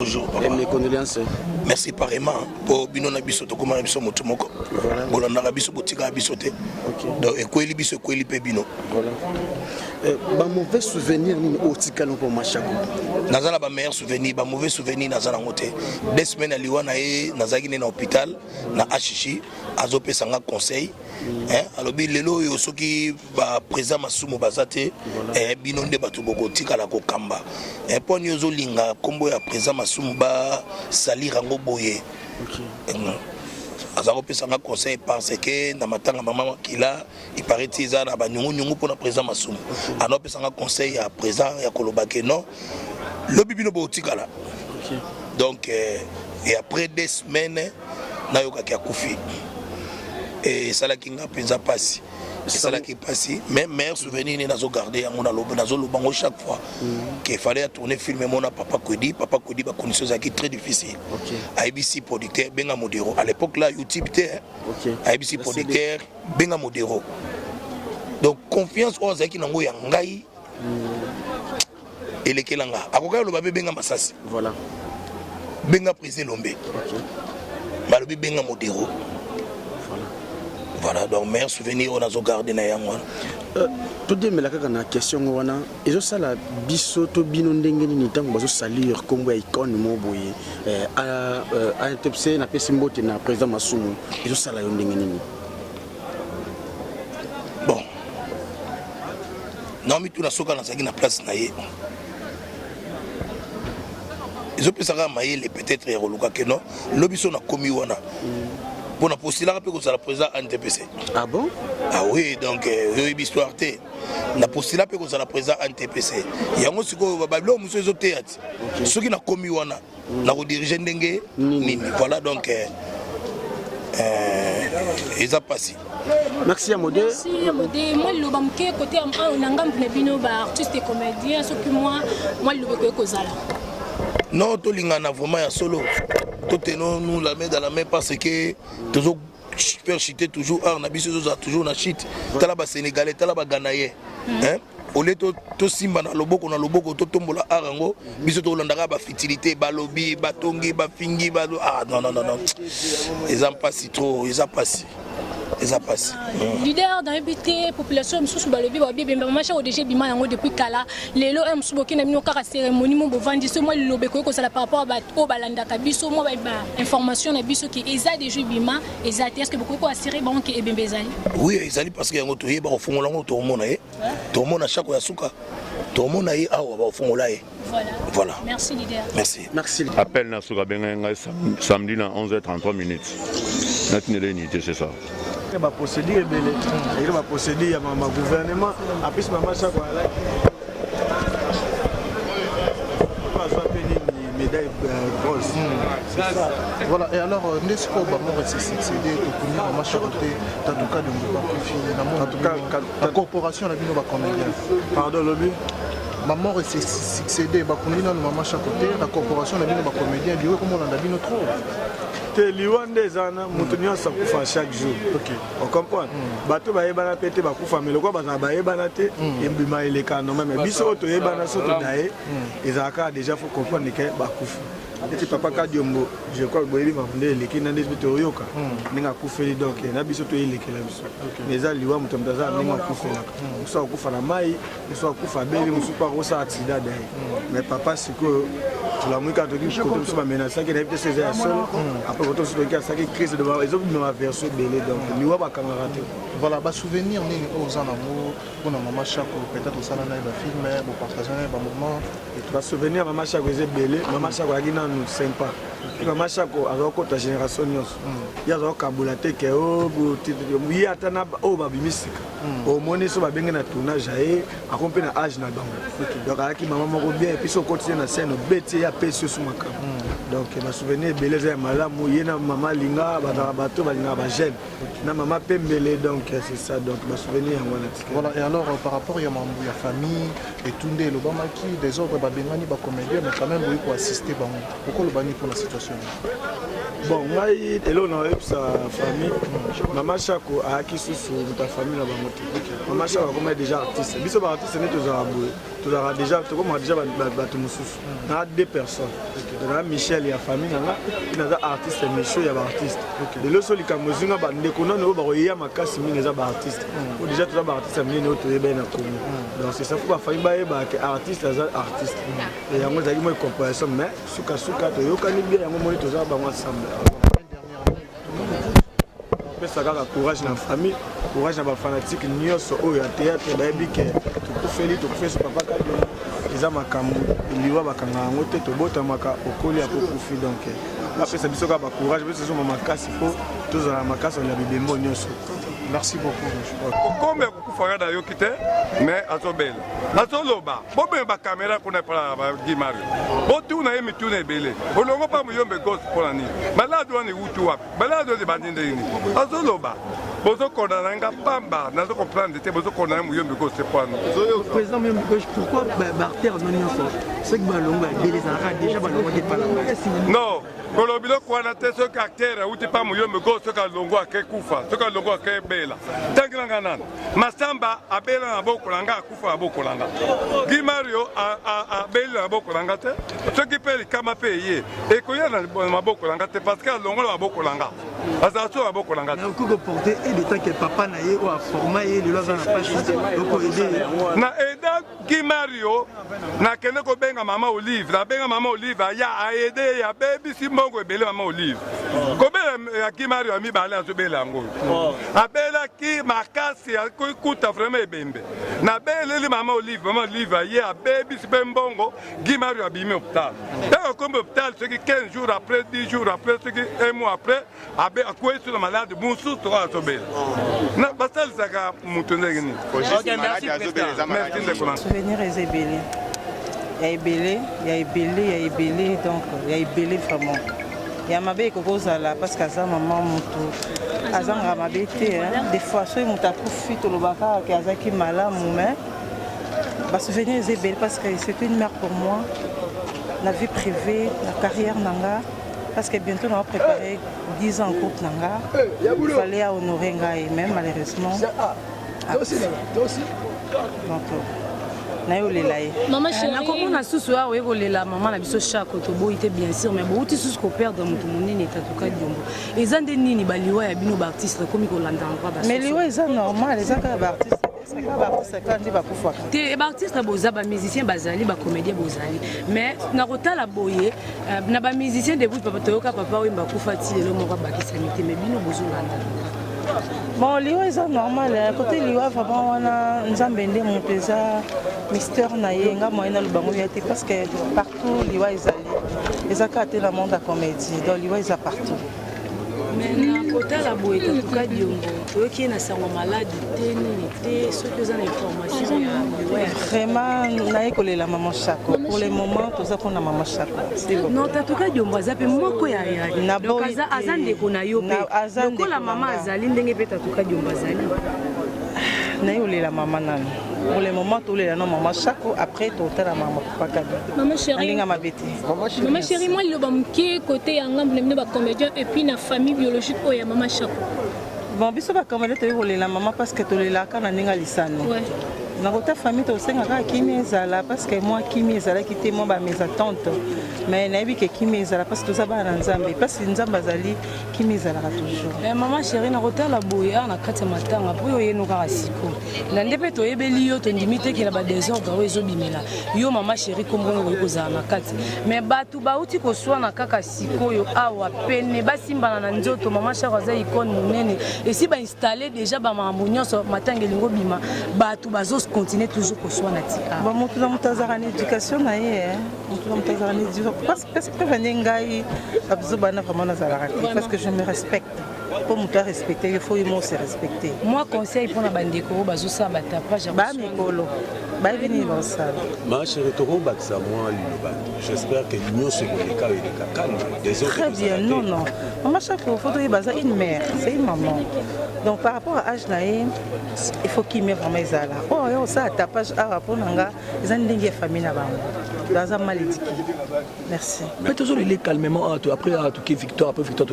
Bonjour, papa. Mes condoléances. Merci pareillement pour Binona Bisoto, comme on a biso motomoko. Voilà. Bolanda biso botika bisoté. Donc ekweli biso ekweli pe bino. Voilà. Ba mauvais souvenir ni otikalo pour Machako. Nazala ba meilleur souvenir, ba mauvais souvenir nazala ngote. 2 semaines aliwana e nazaki na hôpital na Achichi azope sanga conseil. Alobi lelo yo soki ba président Masumu bazate bino nde batu boko tikala ko kamba. Poni ozo linga kombo ya président Masumu ba salira ngo boye. Azako pesanga conseil parce que na matanga maman kila il paraît tiza na ba nyungu pour na président Masumu. Ano pesanga conseil ya président ya kolobake non. Lobi bino bo tikala. Donc et après 2 semaines na yoka ki akufi. Et ça là qui n'a pas passé. C'est ça là qui passe. Même meilleur souvenir n'a pas gardé à mon alobe, n'a pas chaque fois qu'il fallait tourner film mon papa Kodi ba conditions qui très difficile. ABC producteur Benga Modero. À l'époque là YouTube était ABC producteur Benga Modero. Donc confiance aux qui n'ont pas ngai et les kelanga. Akoka lo babe Benga Masasi. Voilà. Benga Prisé Lombe. Malobi Benga Modero. Voilà, donc meilleur souvenir on a gardé na yangwana. Tout de même la question wana ezo sala biso to bino ndenge ni tango bazo salir kombo ya icône mo boye a interpellé na pesi mbote na président Masumu ezo sala yo ndenge ni. Bon. Non mais tout na soka na zaki na place na ye. Ezo pesaka mayele peut-être ya koluka que non, lobiso na komi wana. Pour la postuler un peu comme ça la président NTPC. Ah bon? Ah oui, donc une histoire té. Na postuler un peu comme ça la président NTPC. Il y a un aussi que Babylone monsieur zo théâtre. Ceux qui n'a commis wana na rediriger ndenge nini. Voilà donc ils a passé. Merci Amodé. Merci Amodé. Moi le banquier côté on a ngam bino ba artiste et comédien ce que moi le beko kozala. Non, to lingana vraiment ya solo. Tenons nous la main dans la main parce que toujours faire chiter toujours on a biso toujours na chite talaba sénégalais talaba ganaye au lieu to simba na loboko to tombola arango biso to landaka ba fertilité ba lobby ba tongi ba fingi ba non ils en passent trop ils en passent. Leader dans l'habité population sous balobi ba bien maman au DG bima yango depuis kala lelo em suboki na mino kaka cérémonie mo bovandi ce moi le lobeko ko sala par rapport ba o balanda ka biso mo ba information na biso ki eza DG bima eza est-ce que beaucoup ko assurer bon ki ebembe ezali. Oui ezali parce que yango to yeba ko fongola ngo to mona e to mona chaque ya suka to mona e awa ba fongola e. Voilà. Merci leader. Merci. Appel na suka benga samedi na 11h33 minutes. Natinele unité c'est ça. Va procéder belé il va procéder à ma gouvernement après ce maman ça quoi là pas soit médaille bronze c'est ça. Voilà et alors n'est-ce pas maman c'est succédé to punir maman charité en tout cas de en tout cas la corporation la bino ba comédien pardon lobby maman c'est succédé ba punir maman charité la corporation la bino ba comédien dit comment on a bino trop. Liwande zana mutunyo sa kufa chaque jour. OK. On comprend. Bato ba yebana pété ba kufa mais lokwa ba yebana té embima eleka non mais biso to yebana so to daé ezaka déjà faut comprendre que ba kufa. Et papa Kadiombo, je crois que boyebi mafundé eleki na ndesi to yoka. Ninga kufeli donc na biso to eleki la biso. Mais za liwa mutamdaza ninga kufela. So kufa na mai, so kufa beli musu pa rosa accident daé. Mais papa c'est que la musique a dit que tout ça menace qui devait se faire seul après quand on se regarde ça qui crise de ils ont ma version belé donc ni wa ba camarade voilà ba souvenir ni aux amour pour maman Chako peut-être ça na ba film ba partager ba moment et tu vas souvenir maman Chako est belé maman Chako a gina nous sympa maman Chako a ta génération nyos ya zo kabulate ke o oui atana o ba bimisika au moni so ba benga na tournage aé accompagné na âge na bango donc aki maman moko bien et puis so continuer na scène beti ya pesi sur makam donc ma souvenir belé za malamu yena maman linga ba bato ba linga ba jeune na maman pembele donc c'est ça donc ma souvenir ngwana. Voilà et alors par rapport ya mambu ya famille et tunde le bamaki des autres ba bengani ba comédien mais quand même oui pour assister bango pourquoi le bani pour la situation. Bon moi elo na sa famille maman Chako a qui sous ta famille na bango. Maman Chako comme déjà artiste biso ba artiste ne to za boye to za déjà to comme déjà ba to mususu na 2 personnes. na Michel ya famille nanga naza artiste Michel ya ba artiste lelo so likambo zinga ba ndeko nano ba koya makasi mingi eza ba artiste o déjà tout ba artiste mingi to yeba na komi donc c'est ça faut ba famille ba yeba que artiste aza artiste et yango zali mo comparaison mais suka to yokani bien yango moni to za ba ensemble ça a courage dans la famille, courage dans la fanatique, nous sommes au théâtre, tout fait ce papa ils ont makambu, ils ont bakanga ngote to bota maka okoli apo kufi donc après ça biso ka ba courage, biso so makasi po tous la makasi on a bibembo nyoso. Merci beaucoup. Comme kufa da yo kite mais azobela. Azoloba, bobe ba caméra kuna para ba Gimario. Botu na yemi tuna ebele. Olongo pa muyombe ghost pour ni. Malade wani utu wapi? Malade de bandinde ni. Azoloba. Bozo kona nanga pamba, nazo comprendre te bozo kona muyombe ghost pour nous. Président Muyombe gauche, pourquoi Barter non nyonso? C'est que balonga les arrêts déjà balonga de pas. Non. Kolobilo kwa na te so caractère uti pa muyombe ghost so ka longo akekufa, so ka longo akebela. Tangiranga nana. Masamba abela na boko langa akufa boko langa. Gimario abela na boko langa te. Ce qui peut kama payer et koya na maboko langa te parce que longo na boko langa. Azaso na boko langa. Na ko porter et de temps que papa na ye ou a formé le loza na page donc aider. Na eda Gimario na kene ko benga mama Olive, na benga mama Olive ya aider ya baby simbongo ebele mama Olive. Ko be ya Gimario ami bale azobela ngo. Abela ki makasi ya kuta vraiment ebembe. Na bele mama Olive ya baby simbongo Gimario abimi hôpital. Et comme hôpital ce qui 15 jours après 10 jours après ce qui un mois après abe akwe sur le malade musu to azobela. Na basal saka mutondege ni. Souvenir est ébélé. Il y a ébélé, il y a ébélé, il y a ébélé, donc il y a ébélé vraiment. Il y a ma belle là parce que ça maman moto. Azanga ma belle des fois soit mon tapou fuite au baka qui azaki mala mais bah souvenir est ébélé parce que c'était une mère pour moi. La vie privée, la carrière nanga parce que bientôt on va préparer 10 ans en couple nanga. Il fallait honorer ngai même malheureusement. Donc maman chérie nakomona susu awa ekolela mama na biso chaque toboyi te bien sûr mais bouti susu ko perdre mutu monene etatuka diombo eza nde nini baliwa ya bino ba artiste komi kolanda encore ba mais liwa eza normal eza ka ba artiste kandi bakufa te ba artiste boza ba musicien bazali ba comédien bozali mais na kotala boye na ba musicien depuis papa toyoka papa oyo bakufa ti lelo moko bakisami te mais bino bozolanda. Bon, liwa est normal. Côté liwa, vraiment, on a nzambende mon pesa, Mister Naye, nga moyen le bango yati parce que partout liwa est allé. Les acteurs dans le monde de la comédie, donc liwa est partout. Mais na kota la boye tatuka diongo, toyoki na sango malade te nini te, ceux qui ont l'information ya liwa. Vraiment, naye kolela maman Chako. Pour le moment, tout ça qu'on a maman Chako. Non, tatuka diongo azape moko ya ya. Donc azande kona yo pe. Donc la maman azali ndenge pe tatuka diongo azali. Naye kolela maman nani. Pour le moment, tout les noms maman Chako. Après, tout la maman papa Kabi. Maman chérie. Maman chérie, moi le banquier côté yangam ne pas comédien et puis na famille biologique oh ya maman Chako. Bon, biso ba comédien to kolela maman parce que to lela kana ninga lisano. Ouais. Na kota famille to senga ka kimi ezala parce que moi kimi ezala ki te moi ba mes attentes. Mais na yebi ke kimi ezala parce que to za ba na nzambe parce que nzamba zali kimi ezala toujours. Maman chérie na kota la boya na kati matanga po yo yeno ka siko. Na ndepe to yebeli yo to ndimite ki na ba désordre o ezo bimela. Yo maman chérie kombo ko kozala na kati. Mais batu ba uti ko swa na kaka siko yo awa pene ba simba na nzoto maman chérie za icône monene et si ba installer déjà ba mambo so matanga lingo bima batu bazo continuer toujours pour soi natika. Bon mon tazara en éducation na ye mon tazara en éducation parce que venengai abzobana vraiment na zalaka parce que je me respecte. Pour me respecter, il faut se respecter. Moi conseil pour na bandeko bazo sa batapage ba mikolo. Ba venir dans ça. Ma chérie toko baksa moi liloba. J'espère que l'union se collega et les calme des autres. Très bien, non non. Maman chaque fois faut baza une mère, c'est une maman. Donc par rapport à âge naé, il faut qu'il me vraiment ezala. Oh ça tapage à rapport nanga, ils ont une famille na bango. baza mal éduqué. Merci. Mais toujours il est calmement après qui victoire après victoire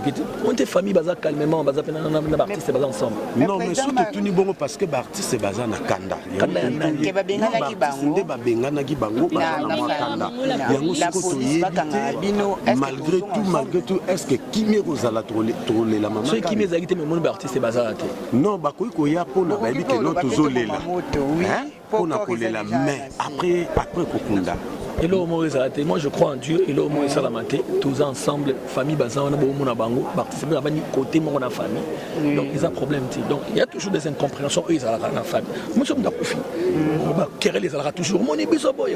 on était famille baza calmement baza na artiste baza ensemble. Non mais surtout tuni bongo parce que artiste baza na kanda. Ke babengana ki bango. Nde babengana ki bango baza na makanda. Yango siko toyebi malgré tout est-ce que kimi kozala troller la maman. Ceux qui mes agité mais mon artiste baza te. Non bakoyi koya pona bayebi ke no tozolela. Hein? Pona kolela mais après kokunda. Et là, moi je crois en Dieu. Et là, moi, ça la maté. Tous ensemble, famille, bazan, on a beaucoup de bango, participer à la côté, mon famille. Donc, ils ont un problème. Donc, il y a toujours des incompréhensions. Eux, ils ont la famille. Moi, je me dis, on va querer les alras toujours. Mon bisoboy.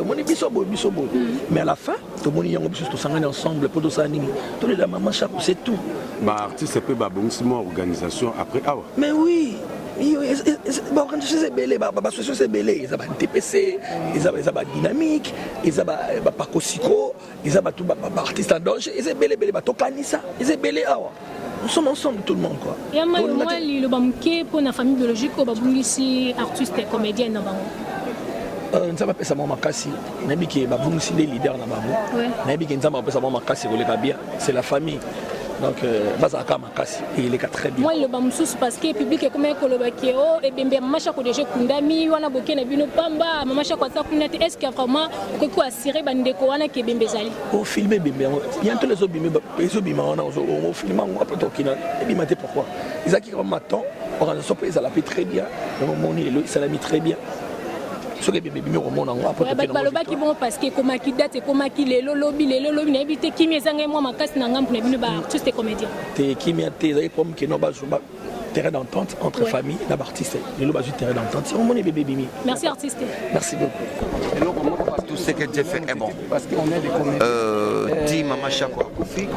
Mais à la fin, tout le monde y a tous ensemble pour tout ça. Tous les mamans, c'est tout. Bah, artiste, c'est pas bon, c'est mon organisation après. Ah ouais. Mais oui. L'organisation c'est belé, l'association c'est belé, ils ont un TPC, ils ont dynamique, ils ont un parcours, ils ont un artiste en danger, ils ont belé, tokanisa, ils ont belé. Nous sommes ensemble tout le monde quoi. Et moi le bamké pour la famille biologique au babungisi artiste et comédien na bango. Nzamba pesa mama makasi, nabi ki babungisi les leaders na bango. Nabi ki nzamba pesa mama makasi koleka bien, c'est la famille. Donc, Bazaka Makasi, il est très bien. Moi, le bamsous parce que le public est comme un colobakio et bien, maman chaque déjà kundami, on a beaucoup de bino pamba, maman chaque fois ça kunate. Est-ce qu'il y a vraiment quoi assurer bandeko on a qui est bien bezali? Au filmer bien, il y a tous les autres bimés, on a au filmant après tokina. Et bien, pourquoi? Ils ont qui comme matin, organisation ils a la paix très bien. Le moment il ça l'a mis très bien. Ce que bébé au monde en après baloba qui bon parce que comme qui date comme qui les lobby n'habite qui mes angé moi ma casse na ngam pour ne ba artiste comédien te qui mi te comme que no ba terrain d'entente entre famille et artiste les loba du terrain d'entente c'est mon bébé bimi. Merci artiste. Merci beaucoup. Tout ce que Dieu fait est bon. Parce qu'on est des comédiens. Dit Maman Chakwa Koufi,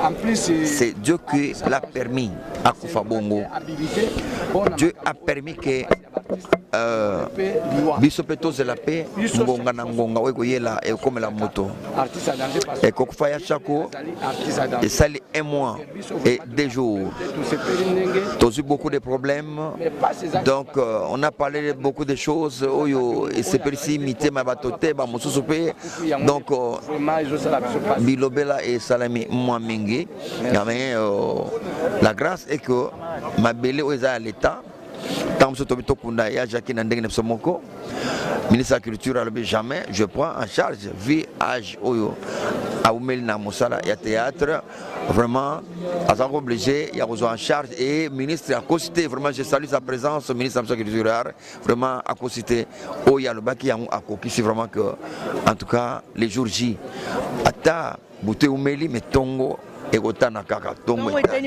c'est Dieu qui l'a permis à Koufa Bongo. Dieu a permis que biso petos de la paix ngonga na ngonga weko yela et comme la moto et Koufa ya Chako et ça les 1 mois et 2 jours. T'as eu beaucoup de problèmes donc on a parlé de beaucoup de choses et c'est précis mité ma batote ba mosusu pe donc bilobela et salami moi mingi mais la grâce est que ma belle oza à l'état tant que tu kunda ya Jacques Nandeng Nepsomoko ministre de la culture a jamais je prends en charge vie âge oyo a umeli na musala ya théâtre vraiment à ça obligé il y a besoin en charge et ministre a costé vraiment je salue sa présence ministre de la culture vraiment a costé oya le baki ya akokisi vraiment que en tout cas les jours J ata bouté umeli metongo.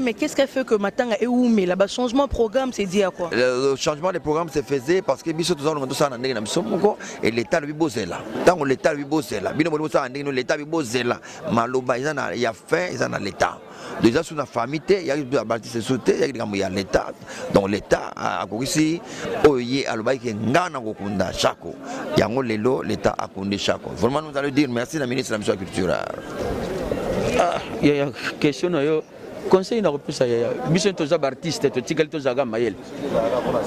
Mais qu'est-ce qu'elle fait que Matanga est où mais là-bas changement de programme c'est dit à quoi? Le changement de programme se faisait parce que biso tous on ça ndenge na bisomoko et l'état lui bozela tant l'état lui bozela bino mo ça ndenge l'état lui bozela maloba izana ya fin izana l'état déjà sous la famille il y a des bâtisses sauté il y a l'état donc l'état a kokisi oye aloba ki ngana kokunda chako yango lelo l'état a kundé chako vraiment nous allons dire merci la ministre de la culture. Il y a une question, conseil na kopesa ya biso toza artiste to tikali toza ga mayele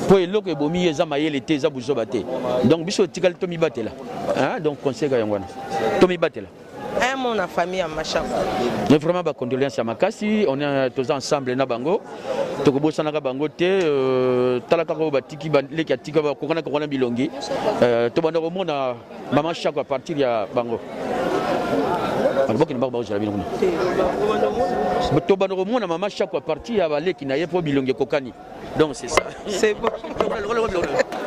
po eloko ebomi eza mayele te za buzo bate donc biso tikali to mi batela hein donc conseil ga yangwana to mi batela mon famille à Machako. Mais vraiment ba condoléances à Makasi, on est tous ensemble na bango. To ko bosana ka bango te talaka ko batiki ba leki atika ba kokana ko na bilongi. To banda ko mona Maman Chako à partir ya bango. Alboki na ba jala bilongi. To banda ko mona Maman Chako à partir ya ba leki na yepo bilongi kokani. Donc c'est ça. C'est bon.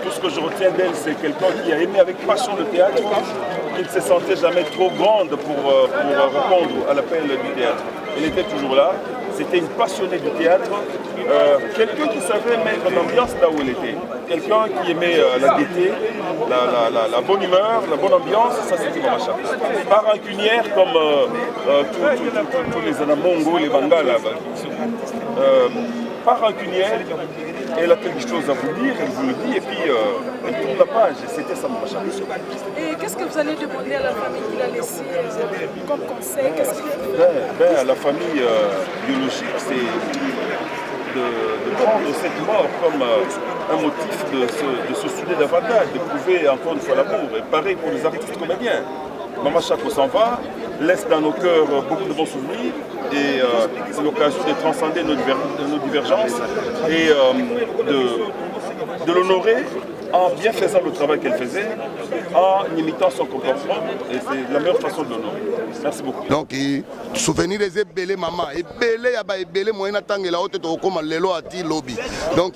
Tout ce que je retiens d'elle, c'est quelqu'un qui a aimé avec passion le théâtre, qui ne se sentait jamais trop grande pour répondre à l'appel du théâtre. Elle était toujours là, c'était une passionnée du théâtre, quelqu'un qui savait mettre l'ambiance là où elle était, quelqu'un qui aimait la gaieté, la bonne humeur, la bonne ambiance, ça c'était Maman Chako. Pas rancunière comme tous les Anamongo, les Bangala. Pas rancunière, elle a quelque chose à vous dire, elle vous le dit et puis elle tourne la page. C'était ça Maman Chako. Et qu'est-ce que vous allez demander à la famille qui l'a laissé comme conseil? À la famille biologique, c'est de prendre cette mort comme un motif de se souder davantage, de prouver encore une fois l'amour. Et pareil pour les artistes comédiens. Maman Chako s'en va, laisse dans nos cœurs beaucoup de bons souvenirs et c'est l'occasion de transcender nos divergences et de l'honorer en bien faisant le travail qu'elle faisait, en imitant son comportement, et c'est la meilleure façon de l'honorer. Merci beaucoup. Donc, souvenir des ébélés, maman. Ébélé, yaba ébélé, moi, n'attends la haute, comme l'élo à ti lobby. Donc,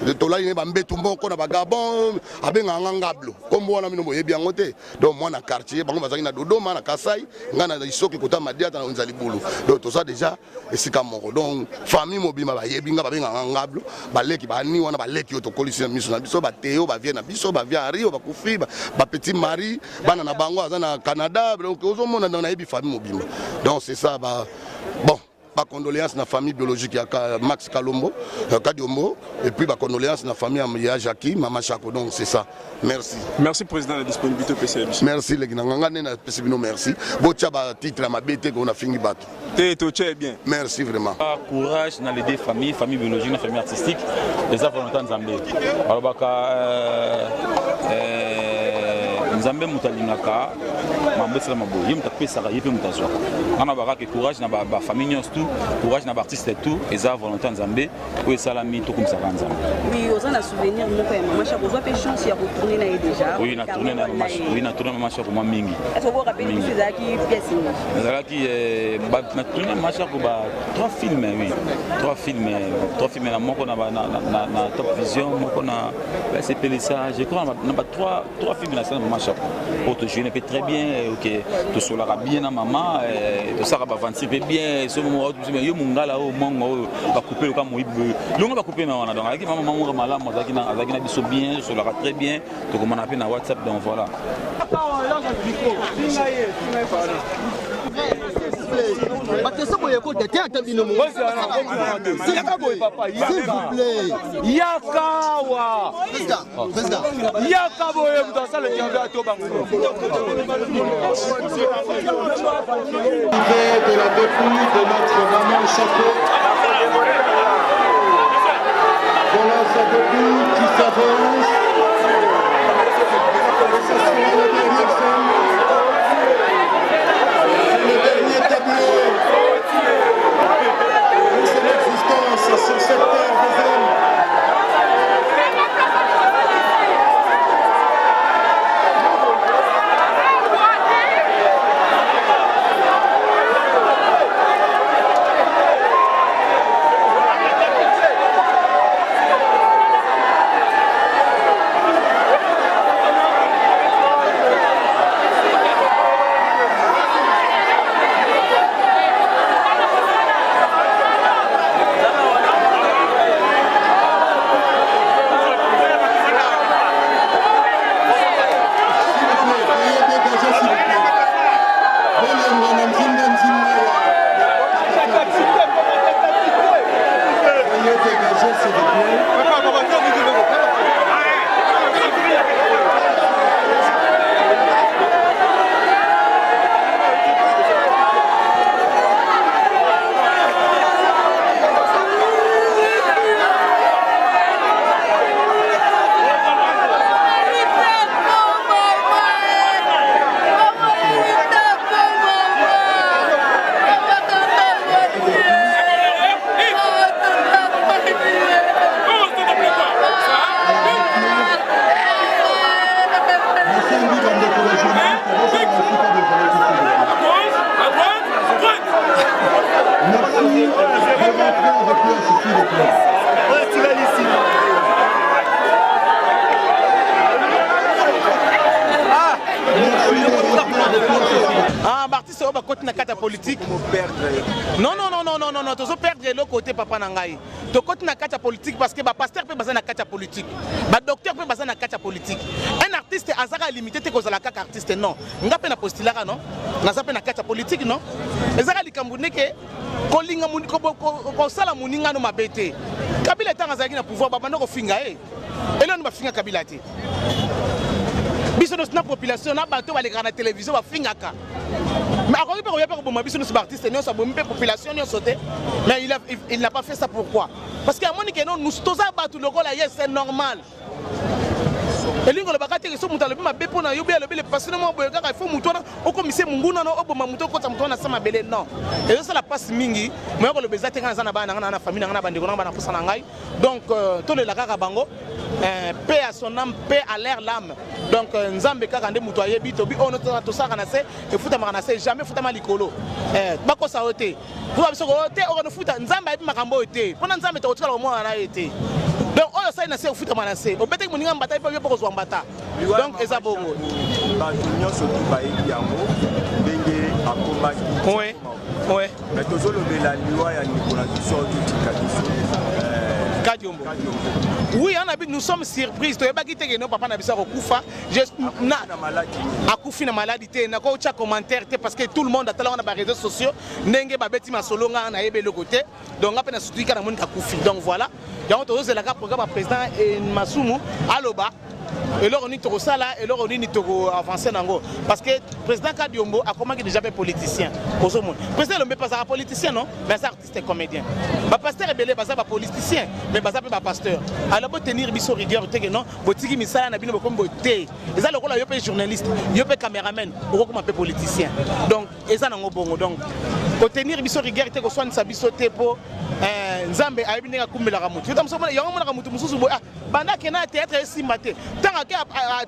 le tola, il est bambé, tout le monde, on a bagabon, avec un angablo. Comme moi, on a mis nos moyens bien notés. Donc, moi, dans le quartier, on a na dodo, on a kassai, on a des iso qui coûtent ma diète, on a un boulot. Donc, tout ça déjà, et c'est comme moi. Donc, famille mobile, ma yébinga, avec un angablo, balé qui va ni, on a balé qui est au colisée, mission, biso, batéo, ba vienne, biso, ba vient à Rio, ba koufi, ba petit mari, ba na bango, na Canada, donc, aux hommes, on a dans la famille mobile. Donc, c'est ça, bah, bon. Ma condoléance à la famille biologique à Max Kalombo, Kadiombo, et puis ma condoléance à la famille à Jackie, Maman Chako. Donc c'est ça. Merci. Merci Président de la disponibilité au PCB. Merci les gens. Merci. Botia ba titre à ma bête qu'on a fini battre. T'es bien. Merci vraiment. Courage dans les deux familles, famille biologique, la famille artistique, les volontaires de Zambie. Alors Nzambe mutalingaka mambesela mabo yim tapesaka yepe mutazwa ana baraka courage na ba famille nyos tout courage na ba artiste tout eza volonté Nzambe o esalami to comme ça Nzambe. Oui, aux a souvenir moko ya Maman Chako zo pe chance ya retourner na déjà. Oui, na tourner na Maman Chako moi mingi. Est-ce que vous rappelez que c'est qui pièce ni? Ezalaki na tourner Maman Chako ba 3 films oui. 3 films na moko na Top Vision moko na CPL ça je crois na ba 3 films na ça Maman Chako. Pour te jouer très bien, ok, te solara bien à maman, te sara va vendre bien, ce moment où yo mungala au mongo va couper le cam où il va couper na donc avec maman maman malade moi zakina biso bien, solara très bien, donc on appelle na WhatsApp donc voilà. De la dépouille de notre Maman Chako. Voilà sa dépouille qui s'avance. C'est le dernier tableau de son existence sur cette terre des hommes. Politique. Non, tu vas perdre le côté papa Nangaï. Tu côté na kacha politique parce que le pasteur peut baser na kacha politique. Le docteur peut baser na kacha politique. Un artiste azara limité te cause la kaka artiste non. Nga pe na postilara non. Na zape na kacha politique non. Ezara likambune ke kolinga muni ko sala muninga no mabete. Kabila tanga zaki na pouvoir baba ndoko finga et là nous va finga Kabila te. Biso na population na bato ba les grandes télévision ba fingaka. Mais après, il n'y a pas de artiste, il y a une population, mais il n'a pas fait ça pourquoi? Parce qu'à mon niveau, nous sommes tous à battre le rôle, c'est normal. elingo le bakati ke so muta le mabe pona yobi le passer mo boye kaka il faut muto na okomise munguna na oboma muto ko muto na sama bele non et ça la passe mingi mo ko le bezate kana na bana na famille na bandeko na bana kusana ngai donc to le la kaka bango paix à son âme paix à l'air l'âme donc nzambe kaka nde muto ayebi to bi ono to saka na se e futa makana se jamais futa malikolo bako sa ote futa biso ote o no futa nzambe ayebi makambo ote pona nzambe to tsala mo na ete donc oyo ça na se futa makana se o bete moninga mbata pe boko zo mbata donc eza bongo ba nyonso tu ba ebi yango ndenge akomaki ouais mais tozolobela liwa ya Nicolas Dussotu Kadiombo. Oui, nous sommes surpris. Tu es non papa na bisa kokufa. Na akufi na maladie na ko cha commentaire parce que tout le monde attend on a les réseaux sociaux ndenge ba beti masolo nga na yebe le côté. Donc après na sutu kana moni akufi. Donc voilà. Ya on tozela la programme président et Masumu aloba. Et là on est trop ça là et là on est trop avancé nango parce que président Kadiombo a comment déjà fait politicien pour ce monde. Président le pas un politicien non mais c'est artiste et comédien. Ba pasteur ebele ba ça ba politicien mais ba ça pas pasteur. Alors pour tenir biso rigueur te que non botiki misala na bino bokombo te. Et ça le rôle yo pe journaliste, yo pe caméraman, ou comme pe politicien. Donc et ça nango bongo donc pour tenir biso rigueur te ko soine sa biso te po nzambe ayebinga kumela ka mutu. Yotam so mona yango mona ka mutu mususu boy banda ke na théâtre esimate. Tant que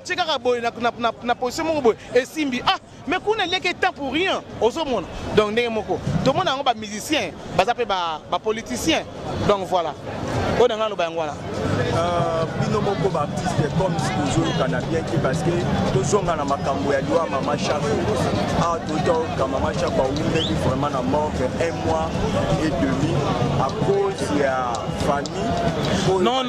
tcheka ka boy na position mo boy esimbi mais kuna leke temps pour rien ozo mona. Donc ndenge moko. To mona ngo ba musicien, ba zape ba politicien. Donc voilà. On a un bino moko ba artiste comme toujours kana bien qui parce que tozonga na makambo ya liwa mama Chako toto kama mama Chako umbeli vraiment na mort 1 mois et demi à cause ya famille non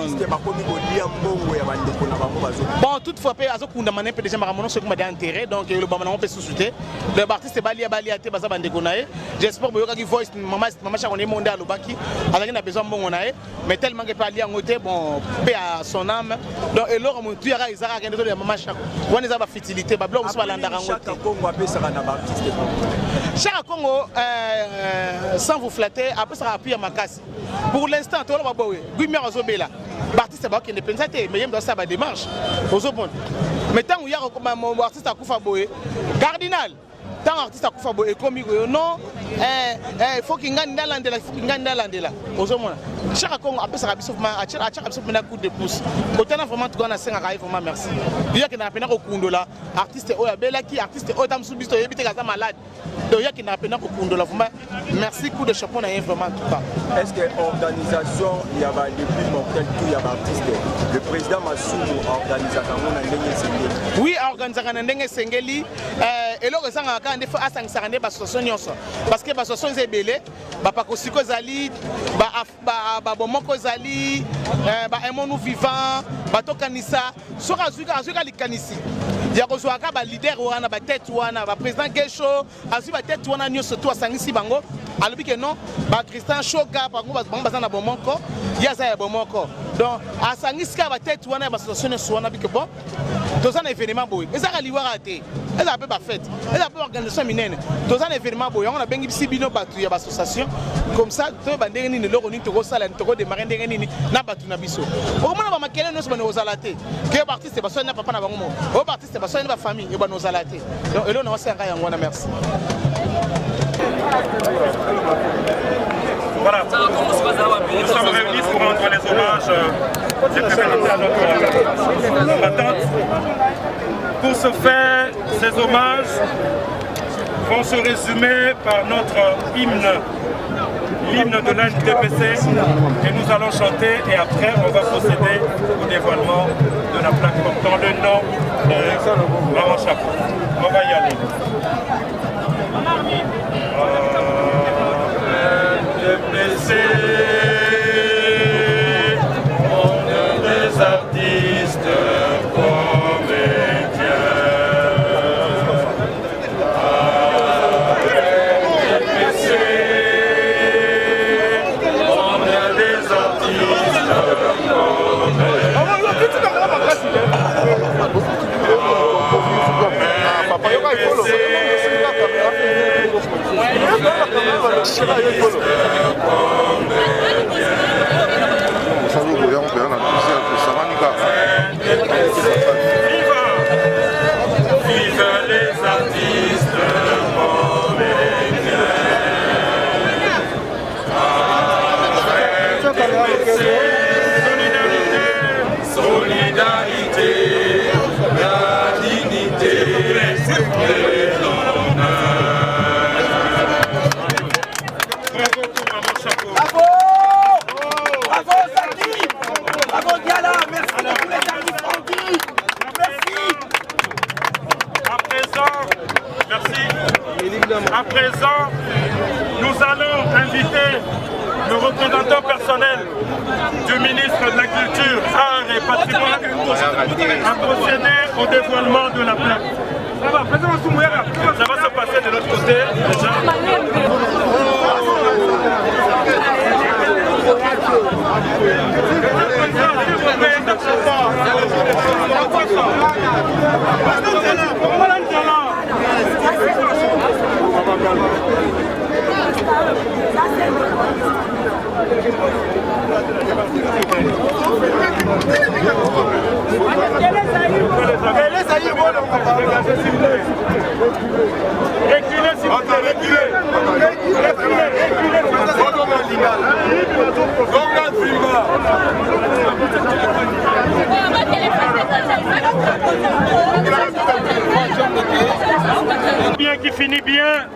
c'était pas comme dia mbongo ya bandeko na bango bazo bon toutefois pe azokunda mané pe déjà maramono ce kuma d'intérêt donc le bama na on peut sous-souter le artiste balia te baza bandeko nae j'espère boyoka ki voice mama Chako ne monde alobaki azaki na besoin mbongo nae mais tellement que parler en côté bon paix à son âme donc et là mon tuera Isaac a de maman Chako on les a ba fertilité ba blog so landa rango Chaka Congo appelle ça na artiste Chaka Congo sans vous flatter après ça appuie à Makasi pour l'instant to la ba bowe guimé azobela artiste ba qui ne pense pas mais il doit ça ba démarche ozobon mais tant où ya mon artiste akufa bowe cardinal tant artiste akufa bowe comme non il faut qu'il gagne landela ozomona Chaka Congo après ça biso ma Chaka biso na coup de pouce kotana vraiment tout na senga kai vraiment merci il qui na pena ko kundola artiste oya belaki artiste oya tamsu biso yebite kaza malade donc il qui na pena ko kundola vraiment merci coup de chapeau na vraiment tout pas est-ce que organisation il y a depuis mortel tout il y a artiste le président Masumu organisation na ndenge sengeli oui organisation na ndenge sengeli et le resanga ka ndefa asangisa nde ba association nyonso parce que ba association zebele ba pakosiko zali ba bomoko zali ba emonu vivant ba tokanisa soka azuka likanisi ya kozwaka ba leader wana ba tête wana ba président Gesho azu ba tête wana nyonso to asangisi bango alobi ke non ba Christian Shoka bango baza na bomoko ya za ya bomoko donc asangisi ka ba tête wana ba association wana bike bon toza na événement boy ezaka liwara te eza pe ba fête eza pe organisation minene toza na événement boy on a bengi bino batu ya ba association comme ça to ba ndenge nini loko ni to ko sala to ko démarrer ndenge nini na batu na biso o mona ba makele no so ba no zalate ke ba artiste ba so na papa na bango mo o ba artiste ba so na ba famille e ba no zalate donc elo na wasanga yango na merci. Voilà, nous sommes réunis pour rendre les hommages des présentés à notre combattante. Pour ce faire, ces hommages vont se résumer par notre hymne, l'hymne de l'NDPC, que nous allons chanter et après on va procéder au dévoilement de la plaque portant le nom de Maman Chako. On va y aller. NDPC, on est des artistes comédiens. NDPC, on est des artistes Salut, présent, nous allons inviter le représentant personnel du ministre de la Culture, Arts et Patrimoine à procéder au dévoilement de la plaque. Ça va se passer de l'autre côté déjà. Bien qui finit bien.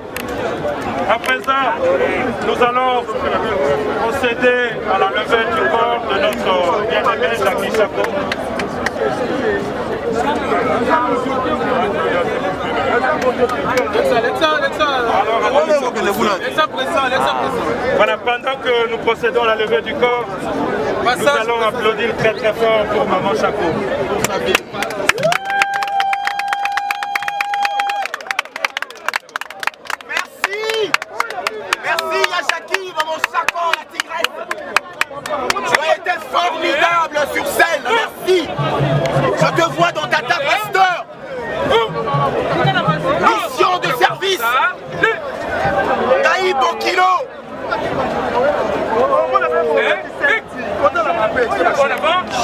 À présent, nous allons procéder à la levée du corps de notre bien-aimé Jackie Chako. Voilà, pendant que nous procédons à la levée du corps, nous allons applaudir très très fort pour Maman Chako. Formidable sur scène, merci. Je te vois dans ta table pasteur. Mission de service. Naïb Okilo.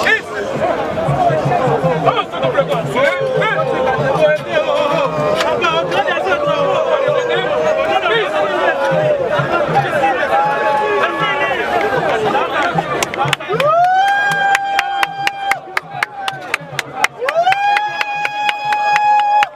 Et